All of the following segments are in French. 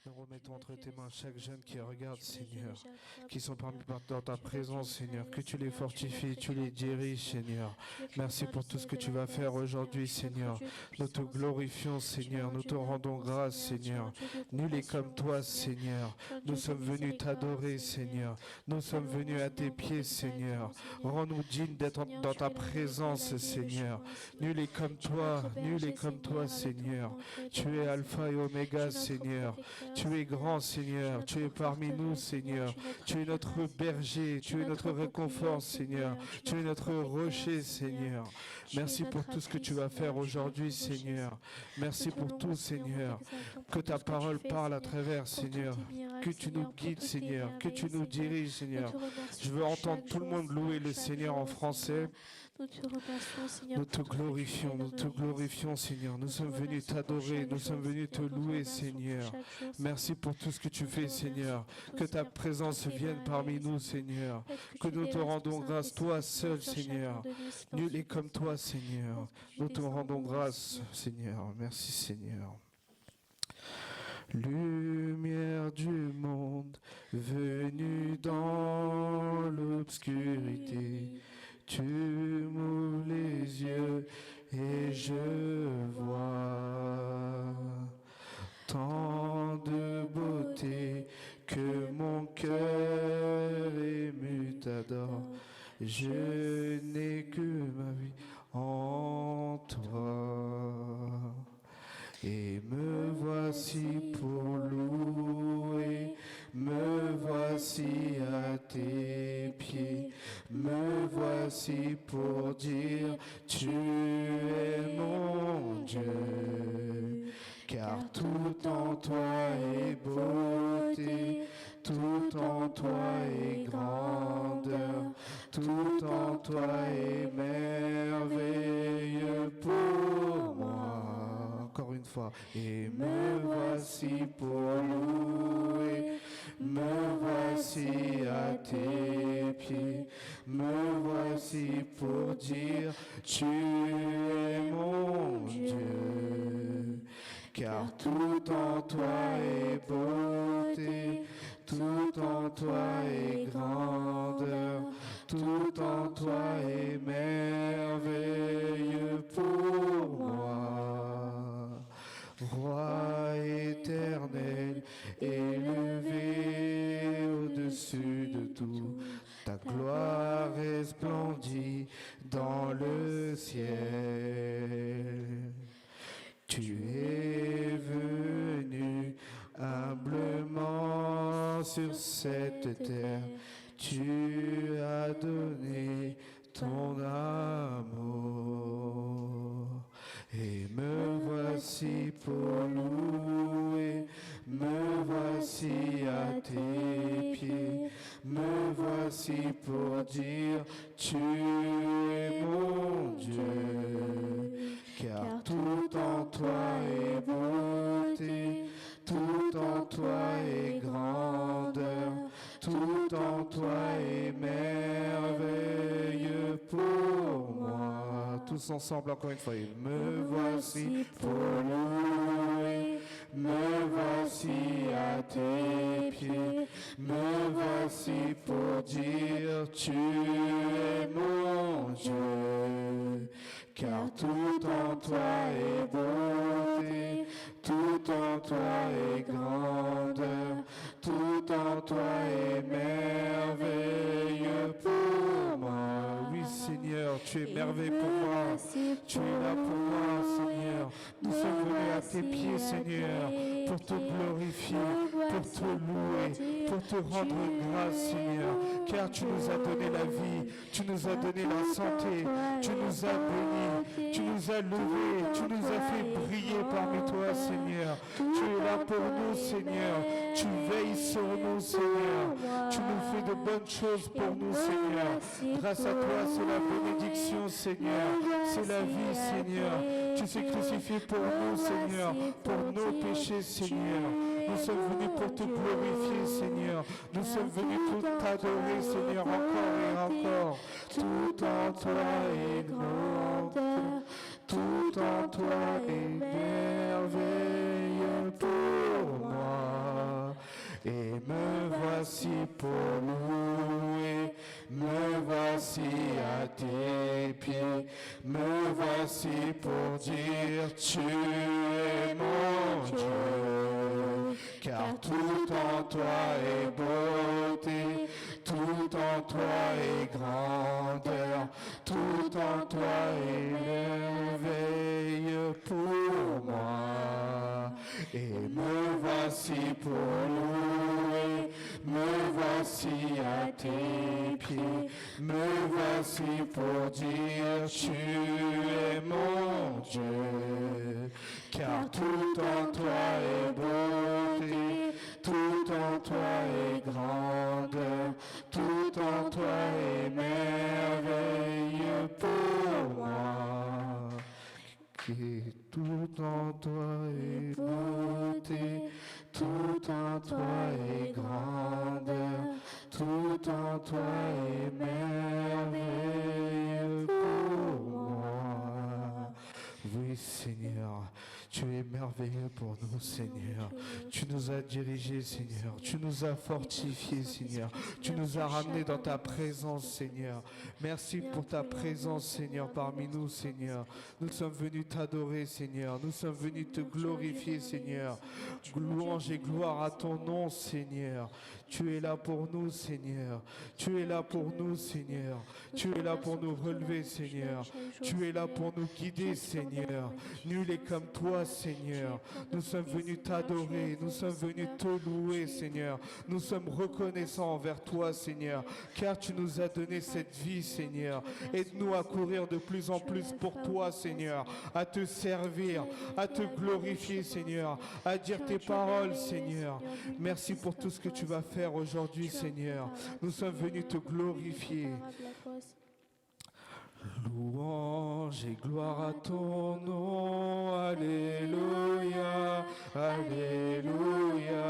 Nous remettons veux entre que tes le mains chaque jeune qui Seigneur, regarde, tu veux Seigneur, déjà qui sont parmi Seigneur. dans ta Tu veux qu'ils présence, Seigneur, que prennent, tu les Seigneur, tu veux fortifies, notre tu les diriges, grandesse. Seigneur. Tu veux que Merci papa pour tout ce vienne que de tu la vas terre, faire Seigneur. aujourd'hui, Tu veux être un Seigneur. Dieu de Nous te puissance. glorifions, Tu es Seigneur. un Nous Dieu te rendons d'amour, grâce, Seigneur. Tu es un Seigneur. Dieu de Nul est comme compassion, toi, Seigneur. Seigneur. Tu es un Nous Dieu de sommes venus miséricorde, t'adorer, Seigneur. Seigneur. Nous Ta sommes venus louange, à nous tes t'en te pieds, exaltons, Seigneur. Seigneur. Rends-nous dignes d'être Seigneur, dans tu ta es la vérité, la présence, vie et le Seigneur. chemin, Seigneur. Nul est comme Tu es notre toi, nul est berger, comme toi, Seigneur. Avec toi, Seigneur. nous n'irons de Tu es loin, Alpha et Seigneur. Tu Oméga, es notre Seigneur. protecteur, Tu es Seigneur. grand, Tu es Seigneur. Tu notre es parmi nous, forteresse, Seigneur. Seigneur. Tu es notre Tu es papa, notre Seigneur. berger. Tu es Tu es notre notre bouclier, réconfort, Seigneur. Seigneur. Tu es Tu es notre notre protecteur, rocher, Seigneur. Seigneur. Tu es Merci pour notre tout ce que abri, tu vas faire Seigneur. Tu es notre aujourd'hui, rocher, Seigneur. Seigneur. Nous Merci te pour tout, louons, Seigneur. Nous Seigneur. t'exaltons Que pour tout ta ce que tu parole fais, parle à Seigneur. travers, Pour tous Seigneur. tes miracles, Que tu nous Seigneur. Pour guides, toutes tes Seigneur. Que tu merveilles, nous Seigneur. diriges, Nous Seigneur. te remercions Je veux pour entendre chaque tout le jour, monde louer Seigneur. le Chaque Seigneur en jour, français. Seigneur. Nous te remercions, Seigneur, Nous pour te tout ce que tu fais glorifions, dans nous nos te vies, glorifions, Seigneur. Seigneur. Nous Nous te sommes venus remercions pour t'adorer, chaque nous jour, sommes venus te Seigneur. Nous te louer, remercions pour Seigneur. chaque jour, Merci Seigneur. pour tout ce que tu Nous te fais, remercions Seigneur. pour tout, Que ta Seigneur, pour présence toutes tes vienne parmi merveilles, nous, Seigneur. Seigneur. Faites que Que tu nous te déverses ton rendons grâce, Saint-Esprit, toi Seigneur, seul, sur chacun Seigneur. de nous, ici dans Nul ce est lieu, comme toi, Seigneur. Seigneur. Faites que tu Nous te descendes rendons en nous, grâce, Seigneur. Seigneur. Merci, Seigneur. Lumière du monde, venue dans l'obscurité, tu m'ouvres les yeux et je vois tant de beauté que mon cœur ému t'adore. Je n'ai que ma vie en toi. Et me voici pour louer, me voici à tes pieds, me voici pour dire tu es mon Dieu. Car tout en toi est beauté, tout en toi est grandeur, tout en toi est merveilleux pour moi. Encore une fois. Et me voici pour louer, me voici à tes pieds, me voici pour dire tu es mon Dieu. Car tout en toi est beauté, tout en toi est grandeur, tout en toi est merveilleux pour moi. Roi éternel, élevé au-dessus de tout, ta gloire resplendit dans le ciel. Tu es venu humblement sur cette terre, tu as donné ton amour. Et me voici pour louer, me voici à tes pieds, me voici pour dire tu es mon Dieu. Car tout en toi est beauté, tout en toi est grandeur, tout en toi est merveilleux pour moi. Tous ensemble encore une fois. Et me voici pour louer, me voici à tes pieds, me voici pour dire tu es mon Dieu. Car tout en toi est beauté, tout en toi est grandeur, tout en toi est merveilleux pour moi. Oui, Seigneur, tu es merveilleux pour moi. Tu es là pour moi, Seigneur. Nous sommes venus à tes pieds, Seigneur, pour te glorifier, pour te louer, pour te rendre grâce, Seigneur. Car tu nous as donné la vie, tu nous as donné la santé, tu nous as bénis, tu nous as levés, tu nous as fait briller parmi toi, Seigneur. Tu es là pour nous, Seigneur. Tu veilles sur nous, Seigneur. Tu nous fais de bonnes choses pour nous, Seigneur. Grâce à toi, c'est la bénédiction, Seigneur. C'est la vie, Seigneur. Tu t'es crucifié pour nous, Seigneur, pour nos péchés, Seigneur. Nous sommes venus pour te glorifier, Seigneur. Nous sommes venus pour t'adorer, Seigneur, encore et encore. Tout en toi est grandeur, tout en toi est merveilleux pour moi. Et me voici pour louer, me voici à tes pieds, me voici pour dire tu es mon Dieu. Car tout en toi est beauté, tout en toi est grandeur, tout en toi est merveille pour moi. Et me voici pour louer, me voici à tes pieds, me voici pour dire tu es mon Dieu. Car tout en toi est beauté, tout en toi est grandeur, tout en toi est merveille pour moi. Et tout en toi est beauté, tout en toi est grandeur, tout en toi est merveille pour moi. Oui, Seigneur, tu es merveilleux pour nous, Seigneur. Tu nous as dirigés, Seigneur. Tu nous as fortifiés, Seigneur. Tu nous as ramenés dans ta présence, Seigneur. Merci pour ta présence, Seigneur, parmi nous, Seigneur. Nous sommes venus t'adorer, Seigneur. Nous sommes venus te glorifier, Seigneur. Louange et gloire à ton nom, Seigneur. Tu es là pour nous, Seigneur. Tu es là pour nous, Seigneur. Tu es là pour nous relever, Seigneur. Tu es là pour nous guider, Seigneur. Nul est comme toi, Seigneur. Nous sommes venus t'adorer. Nous sommes venus te louer, Seigneur. Nous sommes reconnaissants envers toi, Seigneur, car tu nous as donné cette vie, Seigneur. Aide-nous à courir de plus en plus pour toi, Seigneur, à te servir, à te glorifier, Seigneur, à dire tes paroles, Seigneur. Merci pour tout ce que tu vas faire aujourd'hui, Seigneur. Nous sommes venus te glorifier. Louange et gloire à ton nom, alléluia, alléluia.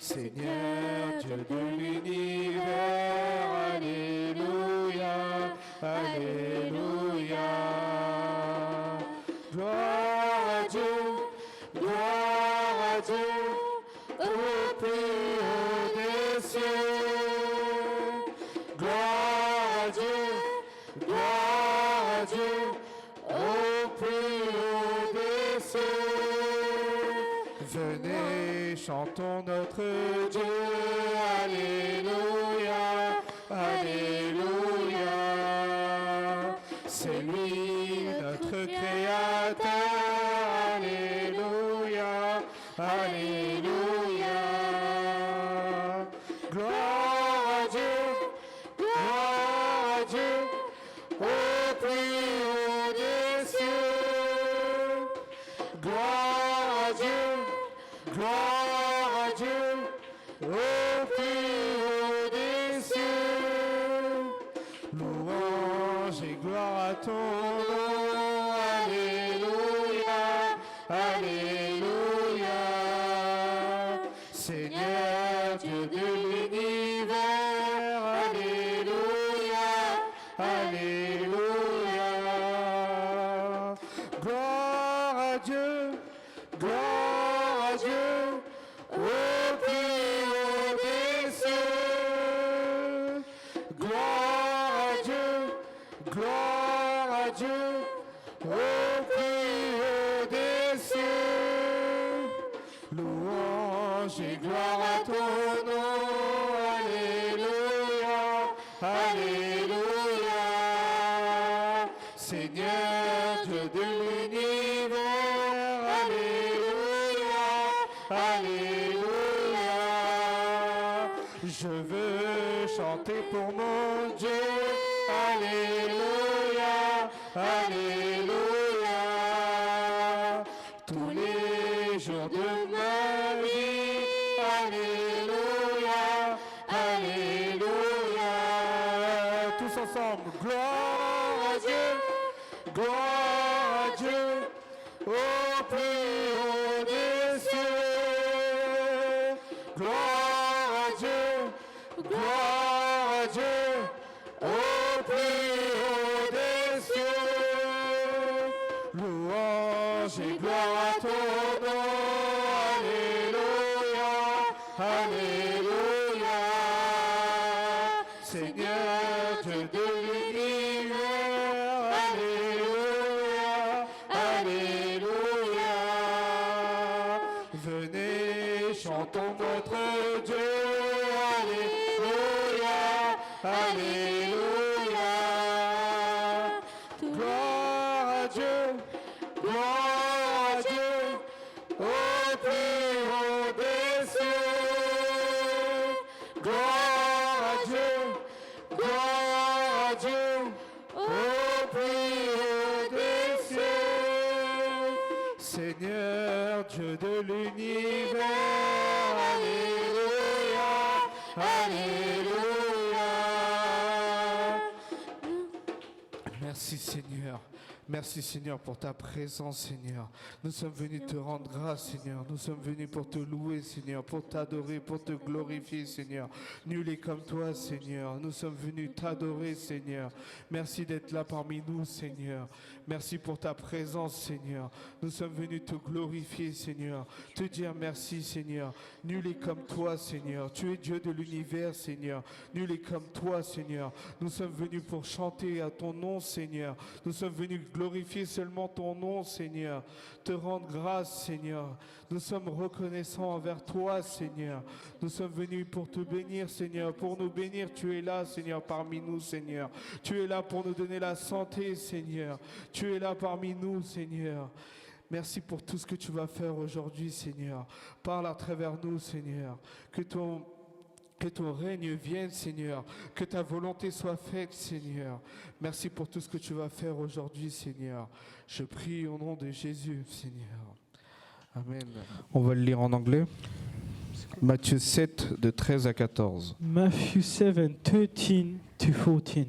Seigneur, Dieu de l'univers, alléluia, alléluia. Gloire à Dieu, au plus haut des cieux. Gloire à Dieu, au plus haut des cieux. Venez, chantons notre Dieu, alléluia, alléluia. C'est lui notre Créateur, alléluia, alléluia. Gloire à Dieu, au plus haut des cieux. Gloire à Dieu, au plus haut des cieux. Louange et gloire à ton nom, alléluia, alléluia. Seigneur, Dieu de l'univers, alléluia, alléluia. Gloire à Dieu, au plus haut des cieux. Gloire à Dieu, au plus haut des cieux. Louange et gloire à ton nom, alléluia, alléluia. Seigneur, Dieu de l'univers, alléluia, alléluia. Je veux chanter pour mon Dieu, alléluia, alléluia. Tous les jours de ma vie, alléluia, alléluia. Tous ensemble, gloire à Dieu, au plus haut des cieux. Gloire à Dieu, au plus haut des cieux. Louange et gloire à ton nom, alléluia, Seigneur Dieu de l'univers, Alléluia, Alléluia. Venez, chantons notre Dieu, Alléluia, Alléluia. Gloire à Dieu, gloire à Dieu, au plus haut des cieux. Gloire à Dieu, gloire à Dieu, au plus haut des cieux. Seigneur Dieu de l'univers, Alléluia, Alléluia. Merci Seigneur. Merci Seigneur pour ta présence Seigneur. Nous sommes venus te rendre grâce Seigneur. Nous sommes venus pour te louer Seigneur, pour t'adorer, pour te glorifier Seigneur. Nul est comme toi Seigneur. Nous sommes venus t'adorer Seigneur. Merci d'être là parmi nous Seigneur. Merci pour ta présence Seigneur. Nous sommes venus te glorifier Seigneur. Te dire merci Seigneur. Nul est comme toi Seigneur. Tu es Dieu de l'univers Seigneur. Nul est comme toi Seigneur. Nous sommes venus pour chanter à ton nom Seigneur. Nous sommes venus glorifier seulement ton nom, Seigneur. Te rendre grâce, Seigneur. Nous sommes reconnaissants envers toi, Seigneur. Nous sommes venus pour te bénir, Seigneur. Pour nous bénir, tu es là, Seigneur, parmi nous, Seigneur. Tu es là pour nous donner la santé, Seigneur. Tu es là parmi nous, Seigneur. Merci pour tout ce que tu vas faire aujourd'hui, Seigneur. Parle à travers nous, Seigneur. Que ton règne vienne, Seigneur. Que ta volonté soit faite, Seigneur. Merci pour tout ce que tu vas faire aujourd'hui, Seigneur. Je prie au nom de Jésus, Seigneur. Amen. On va le lire en anglais. Matthieu 7, de 13 à 14. Matthew 7, 13 to 14.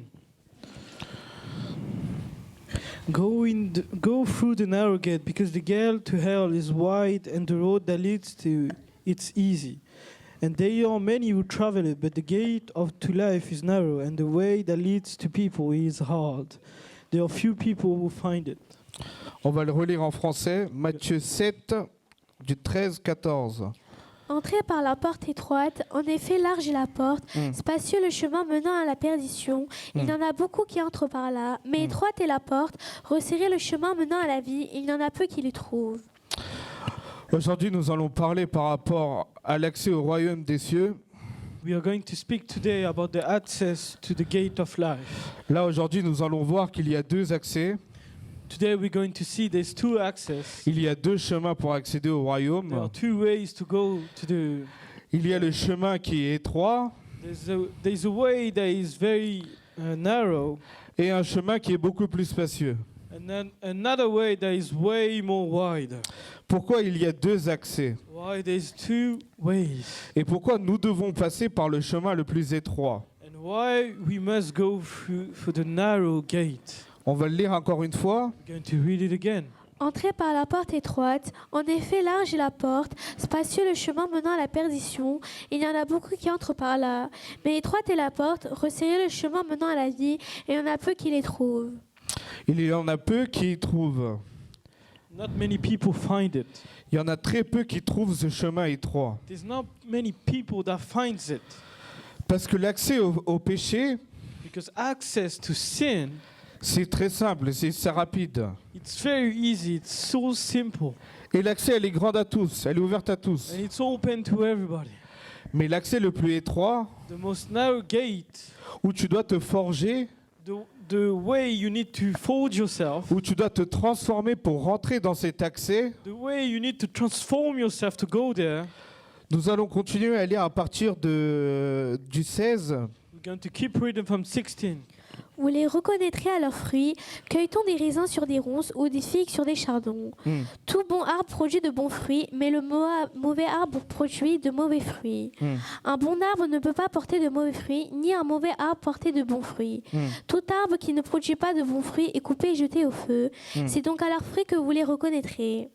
Go through the narrow gate, because the gate to hell is wide and the road that leads to it's easy. And there are many who travel it, but the gate to life is narrow, and the way that leads to people is hard. There are few people who find it. On va le relire en français. Matthieu 7, du 13-14. Entrez par la porte étroite, en effet large est la porte, spacieux le chemin menant à la perdition. Il y en a beaucoup qui entrent par là, mais étroite est la porte, resserré le chemin menant à la vie, il y en a peu qui l'y trouvent. Aujourd'hui, nous allons parler par rapport à l'accès au royaume des cieux. We are going to speak today about the access to the gate of life. Là, aujourd'hui, nous allons voir qu'il y a deux accès. Today we're going to see there's two access. Il y a deux chemins pour accéder au There royaume. are two ways to go to the. Il y a le chemin qui est étroit There's a way that is very narrow, et un chemin qui est beaucoup plus spacieux. and then another way that is way more wide. Pourquoi il y a deux accès? Why there's two ways, Et pourquoi nous devons passer par le chemin le plus étroit? and why we must go through the narrow gate. On va le lire encore une fois. I'm going to read it again. Entrez par la porte étroite, en effet large est la porte, spacieux le chemin menant à la perdition. Il y en a beaucoup qui entrent par là, mais étroite est la porte, resserré le chemin menant à la vie, et il y en a peu qui les trouvent. Il y en a peu qui y trouvent. Not many people find it. Il y en a très peu qui trouvent ce chemin étroit. There's not many people that finds it, Parce que l'accès au péché, because access to sin, c'est très simple, c'est rapide. it's very easy. It's so simple, Et l'accès, elle est grande à tous, elle est ouverte à tous. and it's open to everybody. Mais l'accès le plus étroit, The most narrow gate, où tu dois te forger, the way you need to fold yourself, où tu dois te transformer pour rentrer dans cet accès, the way you need to transform yourself to go there. nous allons continuer à lire à partir du 16. We're going to keep reading from 16. Vous les reconnaîtrez à leurs fruits. Cueille-t-on des raisins sur des ronces ou des figues sur des chardons? Tout bon arbre produit de bons fruits, mais le mauvais arbre produit de mauvais fruits. Un bon arbre ne peut pas porter de mauvais fruits, ni un mauvais arbre porter de bons fruits. Tout arbre qui ne produit pas de bons fruits est coupé et jeté au feu. C'est donc à leurs fruits que vous les reconnaîtrez.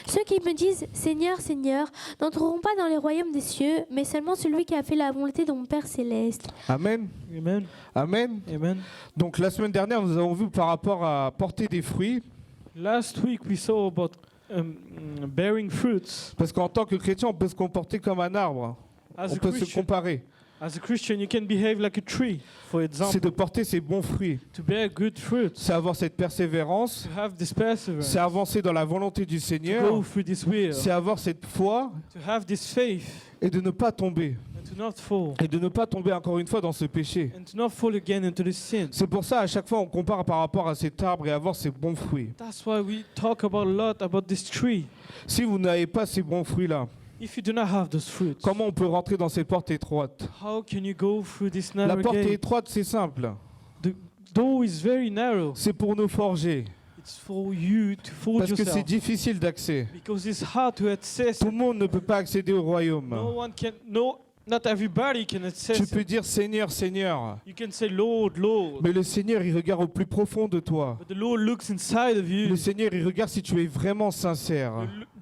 Ceux qui me disent « Seigneur, Seigneur » n'entreront pas dans les royaumes des cieux, mais seulement celui qui a fait la volonté de mon Père céleste. Amen. Amen. Amen. Amen. Donc la semaine dernière, nous avons vu par rapport à porter des fruits, Last week we saw about bearing fruits. parce qu'en tant que chrétien, on peut se comporter comme un arbre. As On a peut se Christian, comparer. As a Christian, you can behave like a tree, for c'est example, de porter ses bons fruits. to bear good fruits, C'est avoir cette persévérance. to have this perseverance, C'est avancer dans la volonté du to go Seigneur. through this will, C'est avoir cette foi to have this faith, et de ne pas tomber. and to not fall, Et de ne pas tomber encore une fois dans ce péché. and to not fall again into the sin. C'est pour ça, à chaque fois, on compare par rapport à cet arbre et avoir ses bons fruits. That's why we talk about a lot about this tree. Si vous n'avez pas ces bons fruits-là, If you do not have those fruits, comment on peut rentrer dans cette porte étroite? how can you go through this La narrow porte gate? étroite, c'est simple. The door is very narrow. C'est pour nous forger. It's for you to forge Parce que c'est yourself. difficile d'accès. Because it's hard to access. Tout le monde ne peut pas accéder au royaume. No one can. No, not everybody can access. Tu peux It. dire Seigneur, Seigneur. You can say Lord, Lord. Mais le Seigneur, il regarde au plus profond de toi. But the Lord looks inside of you. Le Seigneur, il regarde si tu es vraiment sincère.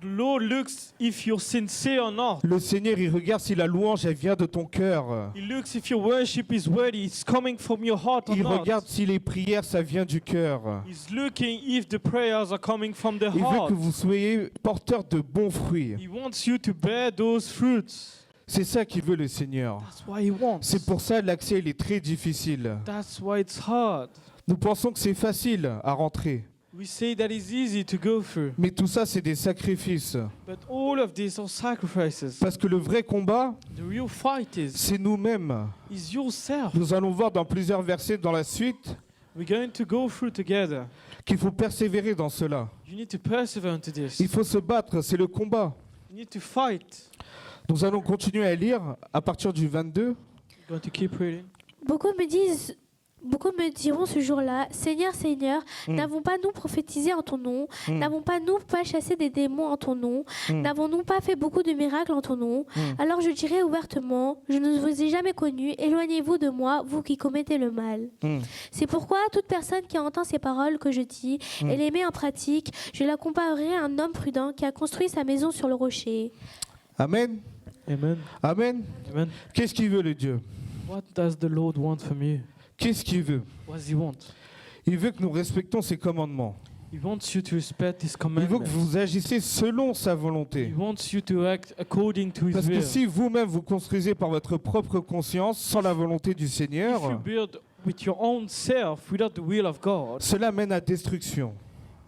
The Lord looks if you're sincere or not. Le Seigneur, il regarde si la louange, elle vient de ton cœur. He looks if your worship is worthy. It's coming from your heart or Il not. regarde si les prières, ça vient du cœur. He's looking if the prayers are coming from the Il veut heart. que vous soyez porteurs de bons fruits. He wants you to bear those fruits. C'est ça qu'il veut le Seigneur. That's why he wants. C'est pour ça que l'accès, il est très difficile. That's why it's hard. Nous pensons que c'est facile à rentrer. We say that it's easy to go through. Mais tout ça, c'est des sacrifices. But all of these are sacrifices. Parce que le vrai combat, The real fight c'est nous-mêmes. is yourself. Nous allons voir dans plusieurs versets dans la suite We're going to go through together. qu'il faut persévérer dans cela. You need to persevere into this. Il faut se battre, c'est le combat. You need to fight. Nous allons continuer à lire à partir du 22. You're going to keep reading. Beaucoup me diront ce jour-là, Seigneur, Seigneur, n'avons pas nous prophétisé en ton nom, n'avons pas nous pas chassé des démons en ton nom, n'avons-nous pas fait beaucoup de miracles en ton nom? Alors je dirai ouvertement, je ne vous ai jamais connu, éloignez-vous de moi, vous qui commettez le mal. C'est pourquoi toute personne qui entend ces paroles que je dis et les met en pratique, je la comparerai à un homme prudent qui a construit sa maison sur le rocher. Amen. Amen. Amen. Amen. Qu'est-ce qu'il veut le Dieu? What does the Lord want from you? Qu'est-ce qu'il veut? What does he want? Il veut que nous respectons ses commandements. He wants you to respect his Il veut commandments. que vous agissez selon sa He volonté. wants you to act according to his Parce que will. si vous-même vous construisez par votre propre conscience sans la volonté du If you Seigneur, build with your own self without the will of God, cela mène à destruction.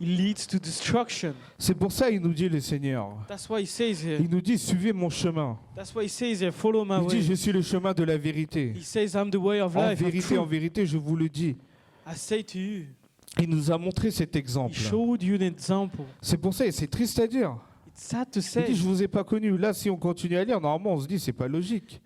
it leads to destruction. C'est pour ça qu'il nous dit le Seigneur. That's why he says here. Il nous dit suivez mon chemin. That's why he says here, follow my Il dit way. je suis le chemin de la vérité. He says, I'm the way of En life. of vérité, truth. je vous le dis. I say to you, Il nous a montré cet he exemple. showed you an example. C'est pour ça, et c'est triste à dire. It's sad to Il say. dit je vous ai pas connu. Là, si on continue à lire, normalement, on se dit c'est pas logique.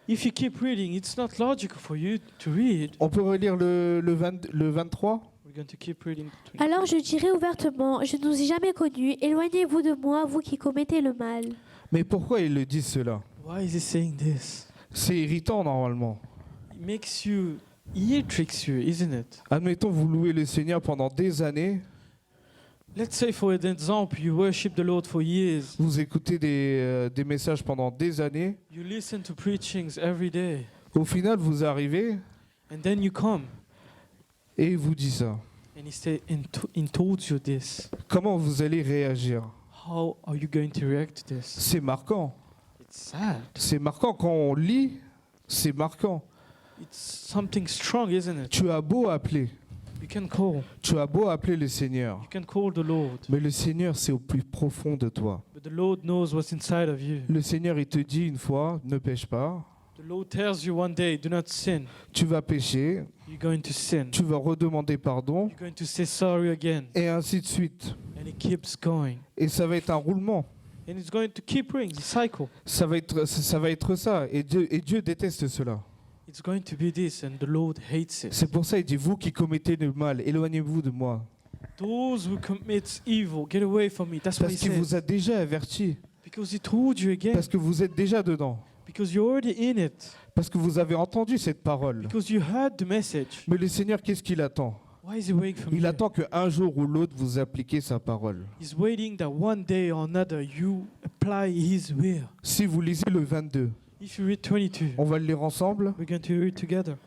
If you keep reading, it's not logical for you to read. On peut relire le 23. We're going to keep reading. Alors je dirai ouvertement, je ne vous ai jamais connu, éloignez-vous de moi, vous qui commettez le mal. Mais pourquoi il le dit cela? Why is he saying this? C'est irritant normalement. It makes you, it tricks you, isn't it? Admettons, vous louez le Seigneur pendant des années, Let's say, for example, you worship the Lord for years. vous écoutez des messages pendant des années. You listen to preachings every day. Au final, vous arrivez And then you come et il vous dit ça. and he told you this. Comment vous allez réagir? How are you going to react to this? C'est marquant. It's sad. C'est marquant quand on lit, c'est marquant. It's something strong, isn't it? Tu as beau appeler, You can call. tu as beau appeler le Seigneur, You can call the Lord. mais le Seigneur, c'est au plus profond de toi. But the Lord knows what's inside of you. Le Seigneur, il te dit une fois, ne pêche pas. The Lord tells you one day, do not sin. Tu vas pécher, You're going to sin. tu vas redemander pardon, You're going to say sorry again. et ainsi de suite. And it keeps going. Et ça va être un roulement. And it's going to keep ring, the cycle. Ça va être ça. Et Dieu déteste cela. It's going to be this, and the Lord hates it. C'est pour ça qu'il dit, vous qui commettez le mal, éloignez-vous de moi. Those who commit evil, get away from me. That's what Parce he qu'il says. vous a déjà averti. Because he told you again. Parce que vous êtes déjà dedans. Because you're already in it. Parce que vous avez entendu cette parole. Because you heard the message. Mais le Seigneur, qu'est-ce qu'il attend? Why is he waiting from Il you? attend qu'un jour ou l'autre, vous appliquez sa parole. He's waiting that one day or another you apply his will. Si vous lisez le 22, If you read 22, on va le lire ensemble. we're going to read together.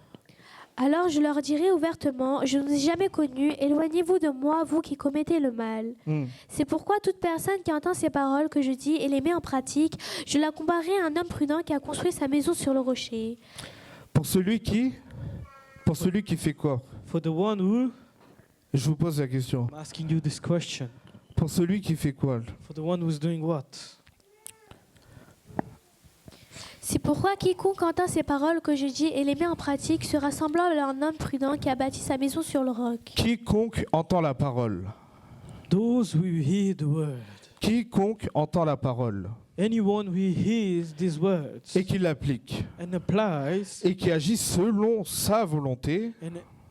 Alors je leur dirai ouvertement, je ne vous ai jamais connu, éloignez-vous de moi, vous qui commettez le mal. C'est pourquoi toute personne qui entend ces paroles que je dis et les met en pratique, je la comparerai à un homme prudent qui a construit sa maison sur le rocher. Pour celui qui fait quoi? For the one who, Je vous pose la question. I'm asking you this question. Pour celui qui fait quoi? For the one who's doing what? C'est pourquoi quiconque entend ces paroles que je dis et les met en pratique sera semblable à un homme prudent qui a bâti sa maison sur le roc. Quiconque entend la parole. Those who hear the word. Quiconque entend la parole Anyone who hears these words et qui l'applique and applies et qui agit selon sa volonté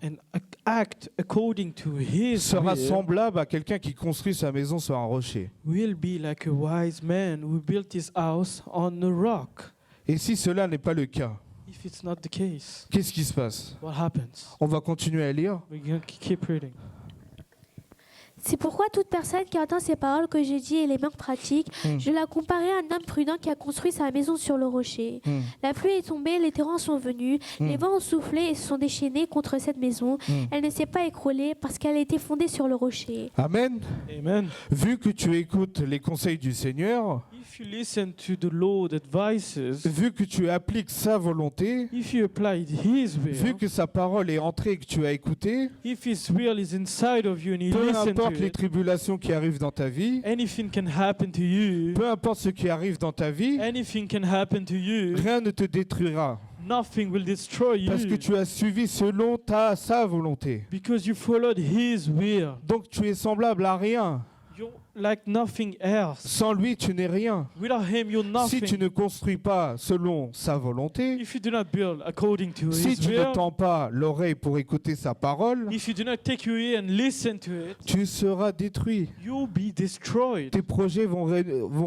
and act according to his sera will semblable à quelqu'un qui construit sa maison sur un rocher. will be like a wise man who built his house on a rock. Et si cela n'est pas le cas, If it's not the case, qu'est-ce qui se passe? what happens? On va continuer à lire. We're going to keep reading. C'est pourquoi toute personne qui entend ces paroles que j'ai dit et les met en pratique, je la comparerai à un homme prudent qui a construit sa maison sur le rocher. La pluie est tombée, les torrents sont venus, les vents ont soufflé et se sont déchaînés contre cette maison. Elle ne s'est pas écroulée parce qu'elle a été fondée sur le rocher. Amen. Amen. Vu que tu écoutes les conseils du Seigneur, If you listen to the Lord's advices, vu que tu appliques sa volonté, if you applied his vu will, que sa parole est entrée et que tu as écouté, if his will is inside of you and you peu listen importe to les it, tribulations qui arrivent dans ta vie, anything can happen to you. peu importe ce qui arrive dans ta vie, Anything can happen to you. rien ne te détruira Nothing will destroy parce que you tu as suivi selon sa volonté. because you followed his will. Donc tu es semblable à rien. You're like nothing else. Sans lui, tu n'es rien. Without him, you're Si tu nothing. ne construis pas selon sa volonté, If you do not build according to si his tu ne will, tends pas l'oreille pour écouter sa parole, if you do not take your ear and listen to it, tu seras détruit. you'll be destroyed. Tes projets vont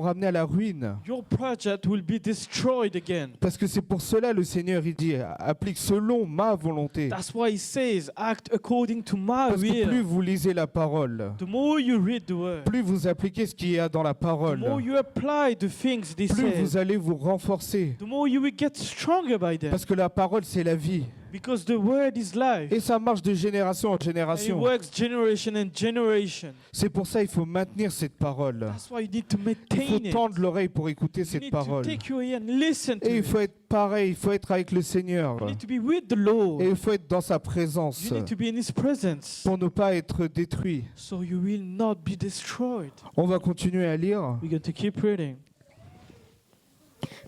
ramener à la ruine. Your project will be destroyed again. Parce que c'est pour cela le Seigneur il dit applique selon ma volonté. That's why he says, act according to my Parce que plus will. vous lisez la parole, The more you read the word, plus vous appliquez ce qu'il y a dans la the parole, more you apply the things they plus vous say, allez vous renforcer. the more you will get stronger by them. Parce que la parole c'est la vie. Because the word is life. Et ça marche de génération en And it génération. works generation and generation. C'est pour ça qu'il faut maintenir cette parole. That's why you need to Il maintain faut it. tendre l'oreille pour écouter You cette need to parole. take your ear and listen to Et il it. faut être pareil, il faut être avec le Seigneur. You need to be with the Lord. Et il faut être dans sa présence You need to be in His presence. pour ne pas être détruit. So you will not be destroyed. On va continuer à lire. We're going to keep reading.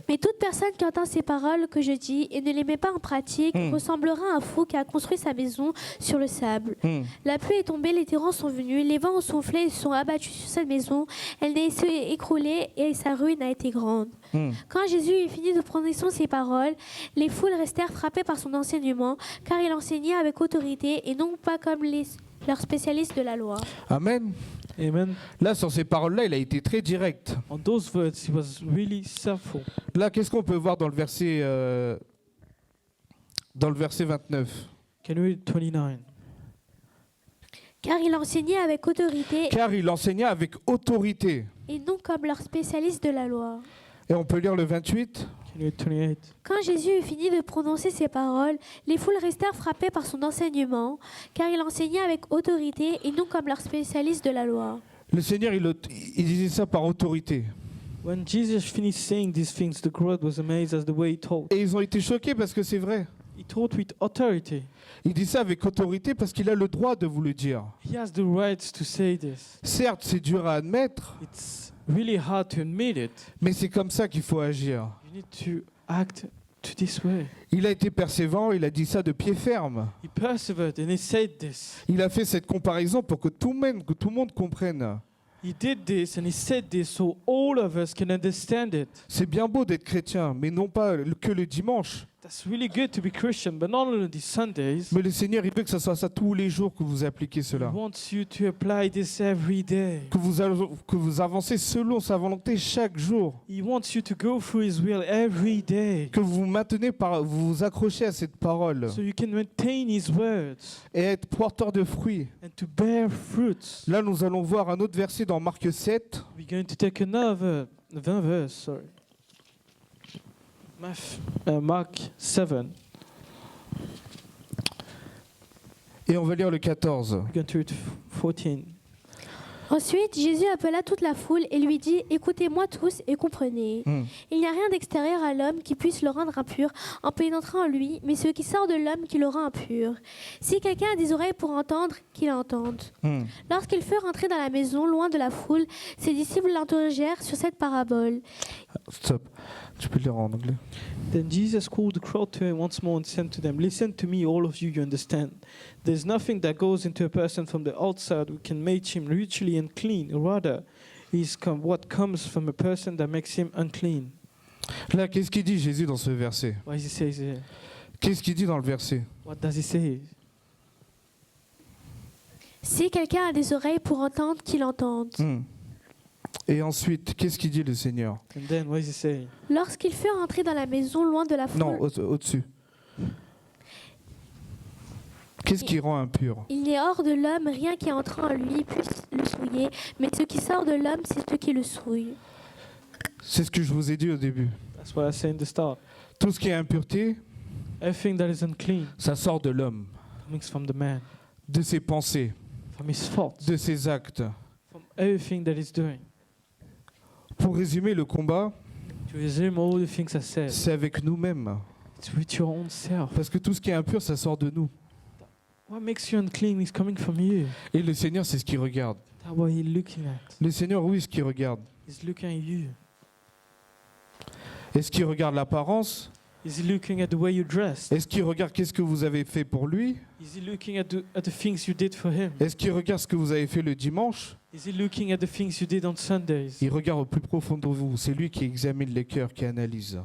Mais toute personne qui entend ces paroles que je dis et ne les met pas en pratique ressemblera à un fou qui a construit sa maison sur le sable. La pluie est tombée, les torrents sont venus, les vents ont soufflé et se sont abattus sur cette maison. Elle s'est écroulée et sa ruine a été grande. Quand Jésus eut fini de prononcer ces paroles, les foules restèrent frappées par son enseignement, car il enseignait avec autorité et non pas comme leurs spécialistes de la loi. Amen. Amen. Là, sur ces paroles-là, il a été très direct. On those words, He was really selfful. Là, qu'est-ce qu'on peut voir dans le verset 29? Can we read 29? Car il enseignait avec autorité Car il enseignait avec autorité. et non comme leurs spécialistes de la loi. Et on peut lire le 28. Can we read 28? Quand Jésus eut fini de prononcer ces paroles, les foules restèrent frappées par son enseignement, car il enseignait avec autorité et non comme leurs spécialistes de la loi. Le Seigneur, il disait ça par autorité. When Jesus finished saying these things, the crowd was amazed at the way he taught. Et ils ont été choqués parce que c'est vrai. He taught with authority. Il dit ça avec autorité parce qu'il a le droit de vous le dire. He has the right to say this. Certes, c'est dur à admettre, It's really hard to admit it. mais c'est comme ça qu'il faut agir. You need to act to this way. Il a été persévérant, il a dit ça de pied ferme. He persevered and he said this. Il a fait cette comparaison pour que tout le monde comprenne. He did this and he said this so all of us can understand it. C'est bien beau d'être chrétien, mais non pas que le dimanche. That's really good to be Christian, but not only these Sundays. Mais le Seigneur, il veut que ce soit ça tous les jours que vous appliquez He cela. wants you to apply this every day. Que vous avancez selon sa volonté chaque jour. He wants you to go through His will every day. Que vous vous vous accrochez à cette parole So you can maintain His words et être porteur de fruits. and to bear fruits. Là, nous allons voir un autre verset dans Marc 7. We're going to take another verse, sorry. Mark 7. Et on va lire le 14. We're going to read 14. Ensuite, Jésus appela toute la foule et lui dit « Écoutez-moi tous et comprenez. Il n'y a rien d'extérieur à l'homme qui puisse le rendre impur en pénétrant en lui, mais ce qui sort de l'homme qui le rend impur. Si quelqu'un a des oreilles pour entendre, qu'il entende. » Lorsqu'il fut rentré dans la maison, loin de la foule, ses disciples l'interrogèrent sur cette parabole. Stop. Tu peux le lire en anglais. Then Jesus called the crowd to him once more and said to them, "Listen to me, all of you, you understand. There's nothing that goes into a person from the outside which can make him ritually unclean. Rather, what comes from a person that makes him unclean." Là, qu'est-ce qu'il dit Jésus dans ce verset? What does he say here? Qu'est-ce qu'il dit dans le verset? What does he say? Si quelqu'un a des oreilles pour entendre, qu'il entende. Et ensuite, qu'est-ce qu'il dit le Seigneur? And then what does he say? Lorsqu'il fut rentré dans la maison, loin de la foule, Non, au-dessus. Qu'est-ce qui rend impur? il n'est hors de l'homme rien qui entre en lui puisse le souiller, mais ce qui sort de l'homme, c'est ce qui le souille. C'est ce que je vous ai dit au début. That's what I said in the start. Tout ce qui est impureté, Everything that is unclean ça sort de l'homme, comes from the man, de ses pensées, from his thoughts, de ses actes. from everything that he's doing. Pour résumer, le combat, To resume all the things I said, c'est avec nous-mêmes. it's with your own self. Parce que tout ce qui est impur, ça sort de nous. What makes you unclean is coming from you. Et le Seigneur, c'est ce qu'il regarde. That's what he's looking at. Le Seigneur, oui, ce qu'il regarde. He's looking at you. Est-ce qu'il regarde l'apparence? Is he looking at the way you dress? Est-ce qu'il regarde qu'est-ce que vous avez fait pour lui? Is he looking at the things you did for him? Est-ce qu'il regarde ce que vous avez fait le dimanche? Is he looking at the things you did on Sundays? Il regarde au plus profond de vous. C'est lui qui examine les cœurs, qui analyse.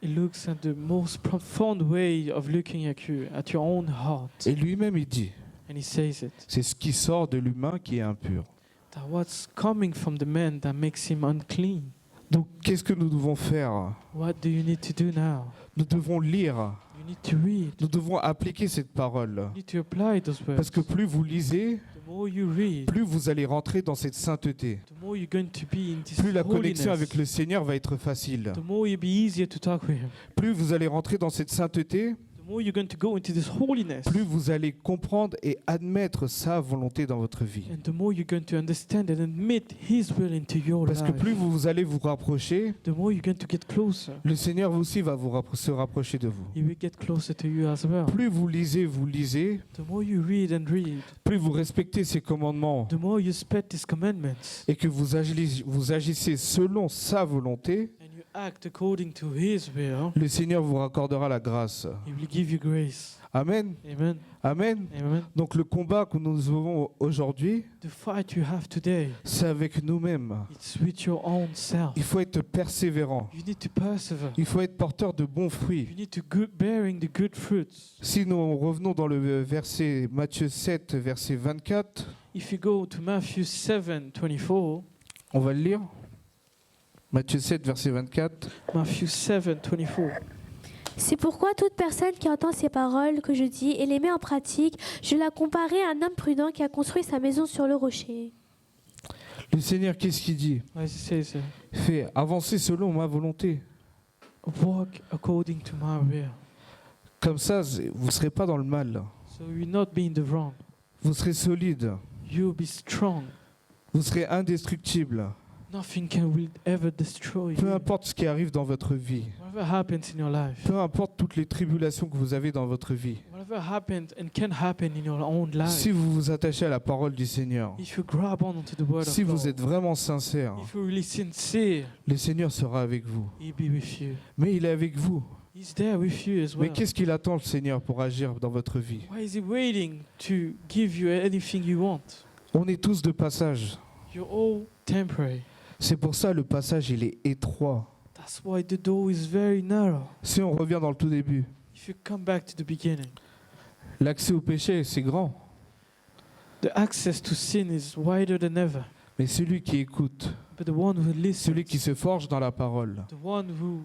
He looks at the most profound way of looking at you, at your own heart. Et lui-même, il dit, And he says it. c'est ce qui sort de l'humain qui est impur. That what's coming from the man that makes him unclean. Donc, qu'est-ce que nous devons faire? What do you need to do now? Nous devons lire. You need to read. Nous devons appliquer cette parole. You need to apply those words. Parce que plus vous lisez, The more you read, plus vous allez rentrer dans cette sainteté. the more you're going to be in this Plus la connexion holiness. avec le Seigneur va être facile. The more it'll be easier to talk with him. Plus vous allez rentrer dans cette sainteté, The more you're going to go into this holiness. plus vous allez comprendre et admettre sa volonté dans votre vie. And the more you're going to understand and admit his will into your Parce que life. plus vous allez vous rapprocher, The more you're going to get closer. le Seigneur aussi va se rapprocher de vous. He will get closer to you as well. Plus vous lisez, The more you read and read, plus vous respectez ses commandements the more you respect his commandments et que vous agissez selon sa volonté, and you act according to his will, le Seigneur vous raccordera la grâce. he will give you grace. Amen. Amen. Amen. Amen. Donc le combat que nous avons aujourd'hui, The fight you have today, c'est avec nous-mêmes. it's with your own self. Il faut être persévérant. You need to persevere. Il faut être porteur de bons fruits. You need to bearing the good fruits. Si nous revenons dans le verset Matthieu 7, verset 24, If you go to Matthew 7:24, on va le lire. Matthieu 7, verset 24. Matthew 7:24. C'est pourquoi toute personne qui entend ces paroles que je dis et les met en pratique, je la comparais à un homme prudent qui a construit sa maison sur le rocher. Le Seigneur, qu'est-ce qu'il dit? As it says, Fait avancer selon ma volonté. walk according to my will. Comme ça, vous ne serez pas dans le mal. So you will not be in the wrong. Vous serez solide. You will be strong. Vous serez indestructible. Nothing will ever destroy Peu you. importe ce qui arrive dans votre vie. Whatever happens in your life, Peu importe toutes les tribulations que vous avez dans votre vie. whatever happened and can happen in your own life, Si vous vous attachez à la parole du Seigneur, if you grab on to the word si of vous God, êtes vraiment sincère, if you're really sincere, le Seigneur sera avec vous. He'll be with you. Mais il est avec vous. He's there with you as Mais well. qu'est-ce qu'il attend, le Seigneur, pour agir dans votre vie? Why is He waiting to give you anything you want? On est tous de passage. You're all temporary. C'est pour ça le passage, il est étroit. That's why the door is very narrow. Si on revient dans le tout début, If you come back to the beginning, l'accès au péché, c'est grand. the access to sin is wider than ever. Mais celui qui écoute, But the one who listens, celui qui se forge dans la parole, the one who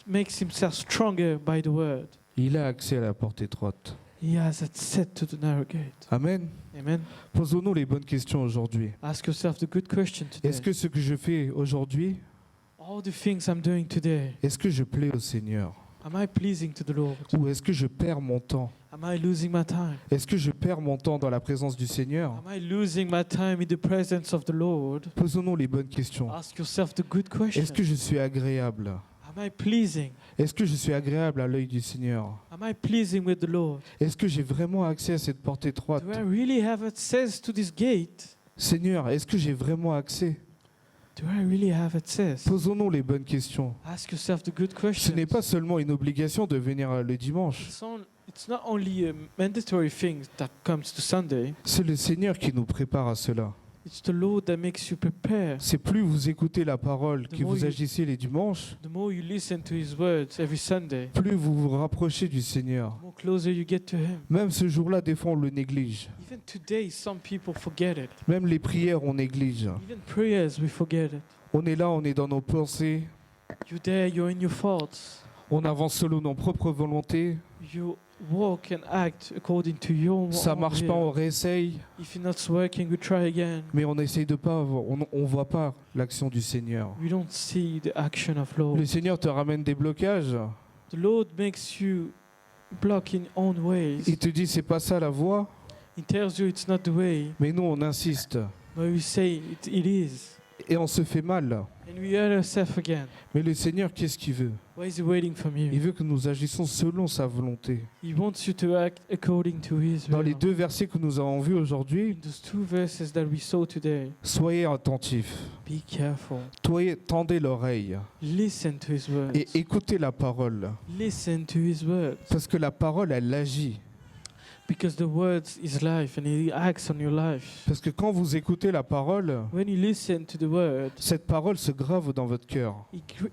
makes himself stronger by the word, il a accès à la porte étroite. he has access to the narrow gate. Amen. Amen. Posons-nous les bonnes questions aujourd'hui. Ask yourself the good question today. Est-ce que ce que je fais aujourd'hui, All the things I'm doing today, est-ce que je plais au Seigneur? Am I pleasing to the Lord? Ou est-ce que je perds mon temps? Am I losing my time? Est-ce que je perds mon temps dans la présence du Seigneur? Am I losing my time in the presence of the Lord? Posons-nous les bonnes questions. Ask yourself the good question. Est-ce que je suis agréable? Am I pleasing? Est-ce que je suis agréable à l'œil du Seigneur? Am I pleasing with the Lord? Est-ce que j'ai vraiment accès à cette porte étroite? Do I really have access to this gate? Seigneur, est-ce que j'ai vraiment accès? Do I really have access? Posons-nous les bonnes questions. Ask yourself the good Ce questions. n'est pas seulement une obligation de venir le dimanche. It's not only a mandatory thing that comes to Sunday. C'est le Seigneur qui nous prépare à cela. It's the Lord that makes you prepare. C'est plus vous écoutez la parole, que vous agissez les dimanches, The more you listen to His words every Sunday, plus vous vous rapprochez du Seigneur. the more closer you get to Him. Même ce jour-là, des fois, on le néglige. Even today, some people forget it. Même les prières, on néglige. Even prayers, we forget it. On est là, on est dans nos pensées. You're there, you're in your thoughts. On avance selon nos propres volontés. You walk and act according to your Ça own marche will. pas, on réessaye. If it's not working, we try again. Mais on essaye de pas, on voit pas l'action du Seigneur. We don't see the action of Lord. Le Seigneur te ramène des blocages. The Lord makes you block in own ways. Il te dit c'est pas ça la voie. He tells you it's not the way, Mais nous on insiste but we say it is. et on se fait mal. And we hurt ourselves again. Mais le Seigneur, qu'est-ce qu'il veut? What is He waiting from Il you? veut que nous agissions selon sa volonté. He wants you to act according to His Dans les will. deux versets que nous avons vus aujourd'hui, In those two verses that we saw today, soyez attentifs, be careful. tendez l'oreille Listen to His words. et écoutez la parole. Listen to His words. Parce que la parole, elle agit. Because the words is life and He acts on your life. Parce que quand vous écoutez la parole, When you listen to the word, cette parole se grave dans votre cœur.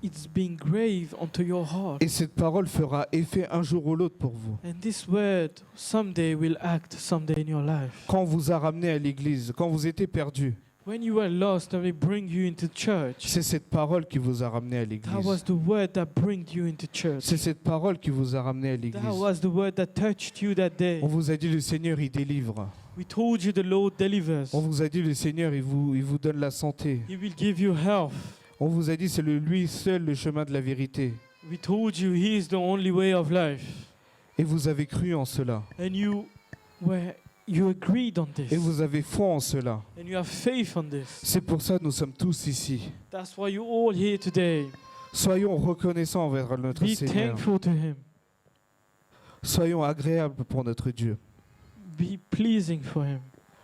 it's being graved onto your heart. Et cette parole fera effet un jour ou l'autre pour vous. And this word someday will act someday in your life. Quand on vous a ramené à l'église, quand vous étiez perdu, When you were lost and we bring you into church, c'est cette parole qui vous a ramené à that l'église. was the word that bring you into church. C'est cette parole qui vous a ramené à That l'église. was the word that touched you that day. On vous a dit le Seigneur, il délivre. We told you the Lord delivers. On vous a dit le Seigneur, il vous donne la santé. He will give you health. On vous a dit c'est lui seul le chemin de la vérité. We told you He is the only way of life. Et vous avez cru en cela. And you agreed on this. Et vous avez foi en cela. And you have faith on this. C'est pour ça que nous sommes tous ici. That's why you're all here today. Soyons reconnaissants envers notre Be Seigneur. thankful to Him. Soyons agréables pour notre Dieu. Be pleasing for Him.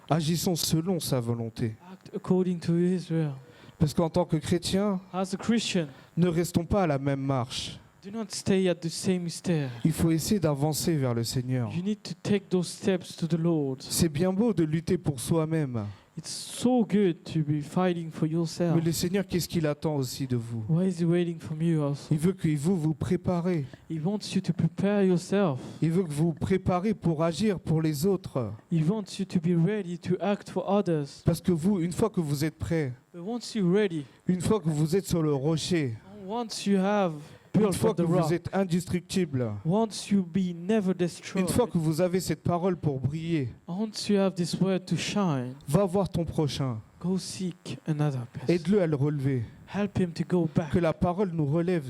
Agissons selon sa volonté. Act according to His will. Parce qu'en tant que chrétiens, As a Christian, ne restons pas à la même marche. do not stay at the same stair. Il faut essayer d'avancer vers le Seigneur. You need to take those steps to the Lord. C'est bien beau de lutter pour soi-même. It's so good to be fighting for yourself. Mais le Seigneur, qu'est-ce qu'il attend aussi de vous? What is He waiting from you also? Il veut que vous vous préparez. He wants you to prepare yourself. Il veut que vous vous préparez pour agir pour les autres. He wants you to be ready to act for others. Parce que vous, une fois que vous êtes prêts, But once you're ready, une fois que vous êtes sur le rocher, once you have une built fois on que the vous rock, êtes indestructible, once you be never destroyed, une fois que vous avez cette parole pour briller, once you have this word to shine, va voir ton prochain. go seek another person. Aide-le à le relever. Help him to go back. Que la parole nous relève.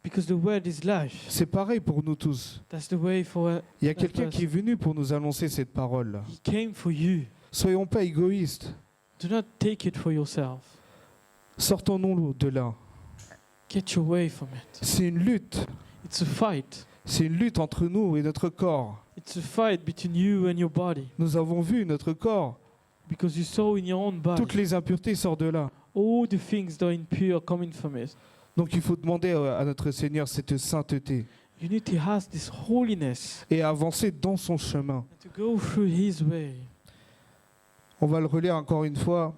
Because the word is life. C'est pareil pour nous tous. That's the way for Il y a quelqu'un qui est venu pour nous annoncer cette parole. He came for you. Soyons pas égoïstes. Do not take it for yourself. Sortons-nous de là. Get your way from it. C'est une lutte. It's a fight. C'est une lutte entre nous et notre corps. It's a fight between you and your body. Nous avons vu notre corps. Because you saw in your own body Toutes les impuretés sortent de là. all the things that are impure coming from it. Donc il faut demander à notre Seigneur cette sainteté You need to have this holiness et avancer dans son chemin. and to go through His way. On va le relire encore une fois.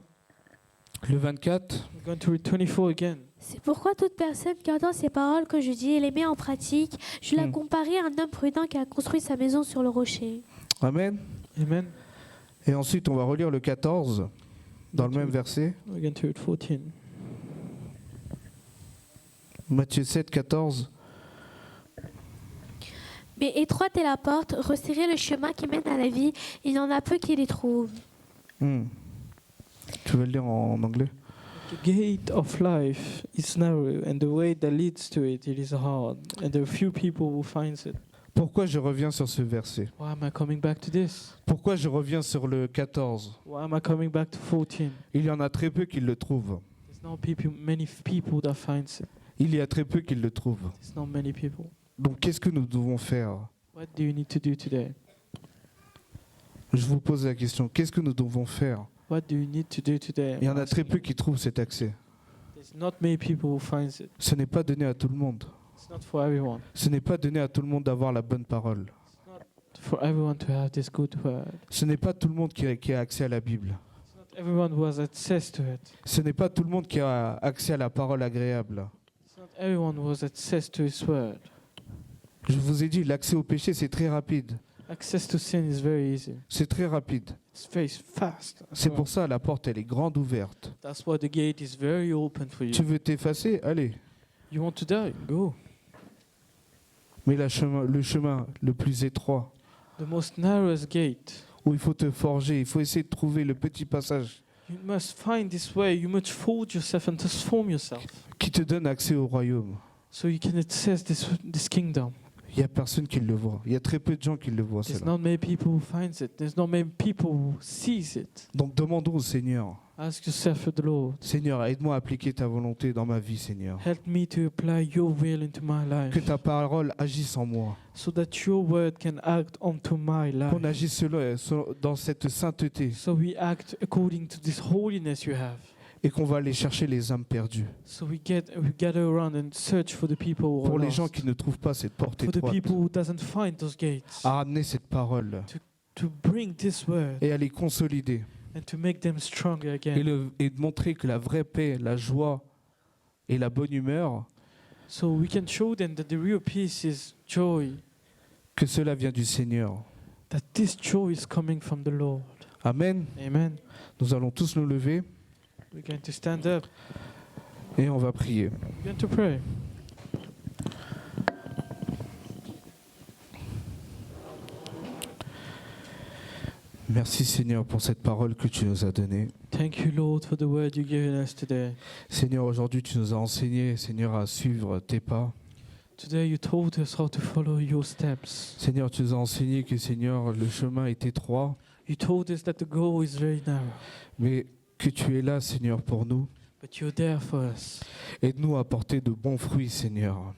Le 24. I'm going to read 24 again. C'est pourquoi toute personne qui entend ces paroles que je dis et les met en pratique, je la comparais à un homme prudent qui a construit sa maison sur le rocher. Amen. Amen. Et ensuite, on va relire le 14 dans le même verset. We're going to read 14. Matthieu 7, 14. Mais étroite est la porte, resserrez le chemin qui mène à la vie, il y en a peu qui les trouvent. Tu veux le lire en anglais? The gate of life is narrow, and the way that leads to it, it is hard, and there are few people who finds it. Pourquoi je reviens sur ce verset? Why am I coming back to this? Pourquoi je reviens sur le 14? Why am I coming back to 14? Il y en a très peu qui le trouvent. There's not many people that finds it. Il y a très peu qui le trouvent. There's not many people. Donc qu'est-ce que nous devons faire? What do you need to do today? Je vous pose la question, qu'est-ce que nous devons faire? What do you need to do today? Il y en a très peu qui trouvent cet accès. There's not many people who finds it. Ce n'est pas donné à tout le monde. It's not for everyone. Ce n'est pas donné à tout le monde d'avoir la bonne parole. It's not for everyone to have this good word. Ce n'est pas tout le monde qui a accès à la Bible. It's not everyone who has access to it. Ce n'est pas tout le monde qui a accès à la parole agréable. It's not everyone who has access to his word. Je vous ai dit, l'accès au péché, c'est très rapide. Access to sin is very easy. C'est très rapide. It's very fast. C'est pour ça la porte, elle est grande ouverte. That's why the gate is very open for you. Tu veux t'effacer? Allez. You want to die? Go. Mais le chemin le plus étroit, The most narrowest gate. où il faut te forger, il faut essayer de trouver le petit passage You must find this way. You must fold yourself and transform yourself qui te donne accès au royaume. so you can access this kingdom. Il n'y a personne qui le voit. Il y a très peu de gens qui le voient. There's Cela. not many people who finds it. There's not many people who sees it. Donc demandons au Seigneur, Ask yourself for the Lord. Seigneur, aide-moi à appliquer ta volonté dans ma vie, Seigneur. Help me to apply your will into my life Que ta parole agisse en moi. so that your word can act onto my life. Qu'on agisse dans cette sainteté So we act according to this holiness you have. et qu'on va aller chercher les âmes perdues. So we gather around and search for the people who Pour are les gens lost. qui ne trouvent pas cette porte For the étroite, people who doesn't find those gates. à amener cette parole To bring this word et à les consolider and to make them stronger again. et de montrer que la vraie paix, la joie et la bonne humeur, So we can show them that the real peace is joy. que cela vient du Seigneur. That this joy is coming from the Lord. Amen. Amen. Nous allons tous nous lever We're going to stand up. et on va prier. We're going to pray. Merci Seigneur pour cette parole que tu nous as donnée. Thank you, Lord, for the word you've given us today. Seigneur, aujourd'hui tu nous as enseigné, Seigneur, à suivre tes pas. Today you told us how to follow your steps. Seigneur, tu nous as enseigné que, Seigneur, le chemin est étroit, You told us that the goal is very narrow, mais que tu es là, Seigneur, pour nous. but you're there for us. Aide-nous à porter de bons fruits, Seigneur.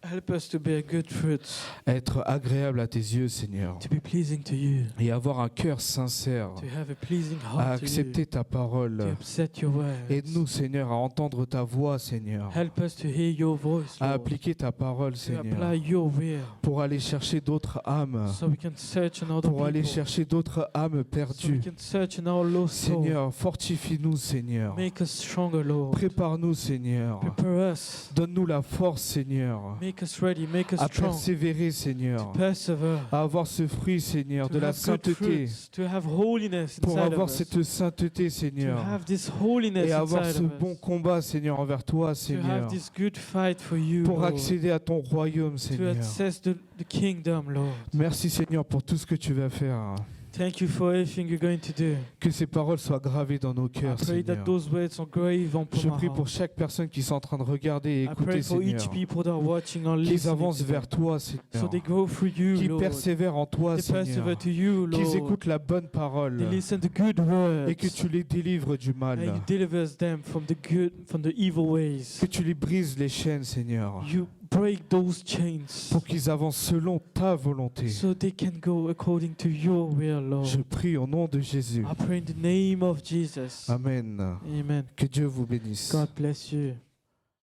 Help us to bear good fruits, À être agréable à tes yeux, Seigneur. to be pleasing to you, Et avoir un cœur sincère to have a pleasing à heart to you, accepter ta parole. to accept your words. Aide-nous, Seigneur, à entendre ta voix, Seigneur. Help us to hear your voice, À Lord, appliquer ta parole, to Seigneur. apply your will, Pour aller chercher d'autres âmes. so we can search another Pour aller people, chercher d'autres âmes so we perdues. can search in our lost soul. Seigneur, fortifie-nous, Seigneur. Make us stronger, Lord. Prépare-nous, Seigneur. Prepare us. Donne-nous la force, Seigneur. Make us ready. Make us À strong. persévérer, Seigneur. Persevere. À avoir ce fruit, Seigneur, To de la have good sainteté. fruits, to have holiness Pour inside avoir of us. cette sainteté, To Seigneur. have this holiness Et avoir inside ce of us. bon combat, Seigneur, envers toi, To Seigneur. have this good fight for you, Pour Lord. accéder à ton royaume, To Seigneur. access the kingdom, Lord. Merci, Seigneur, pour tout ce que tu vas faire. Thank you for everything you're going to do. Que ces paroles soient gravées dans nos I cœurs, pray that Seigneur. those words are grave on Je my prie pour heart. chaque personne qui sont en train de regarder et I écouter, pray for Seigneur. each people that are watching or Qu'ils listening avancent today. vers toi, So Seigneur. they go through you, Qu'ils Lord. persévèrent en toi, They Seigneur. persevere to you, Qu'ils Lord. écoutent la bonne parole. They listen to good words. Et que tu les délivres du And mal. you deliver them from the evil ways. Que tu les brises les chaînes, Seigneur. You break those chains Pour qu'ils avancent selon ta volonté. so they can go according to your will, Lord. Je prie au nom de Jésus. I pray in the name of Jesus. Amen. Amen. Que Dieu vous bénisse. God bless you.